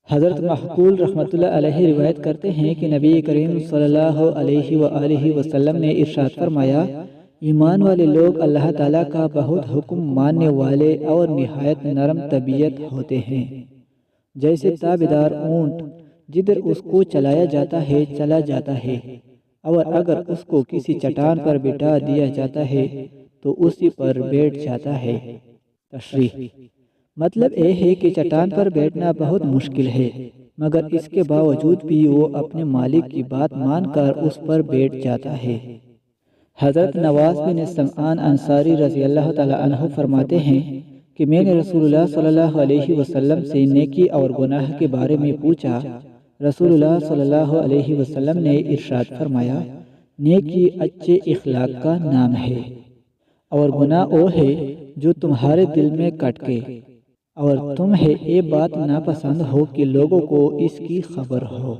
حضرت محقول رحمۃ اللہ علیہ روایت کرتے ہیں کہ نبی کریم صلی اللہ علیہ وآلہ وسلم نے ارشاد فرمایا، ایمان والے لوگ اللہ تعالیٰ کا بہت حکم ماننے والے اور نہایت نرم طبیعت ہوتے ہیں، جیسے تابیدار اونٹ جدھر اس کو چلایا جاتا ہے چلا جاتا ہے، اور اگر اس کو کسی چٹان پر بٹھا دیا جاتا ہے تو اسی پر بیٹھ جاتا ہے۔ تشریح: مطلب یہ ہے کہ چٹان پر بیٹھنا بہت مشکل ہے، مگر اس کے باوجود بھی وہ اپنے مالک کی بات مان کر اس پر بیٹھ جاتا ہے۔ حضرت نواس بن سمعان انصاری رضی اللہ تعالی عنہ فرماتے ہیں کہ میں نے رسول اللہ صلی اللہ علیہ وسلم سے نیکی اور گناہ کے بارے میں پوچھا۔ رسول اللہ صلی اللہ علیہ وسلم نے ارشاد فرمایا، نیکی اچھے اخلاق کا نام ہے، اور گناہ وہ ہے جو تمہارے دل میں کٹکے اور تمہیں یہ بات ناپسند ہو کہ لوگوں کو اس کی خبر ہو۔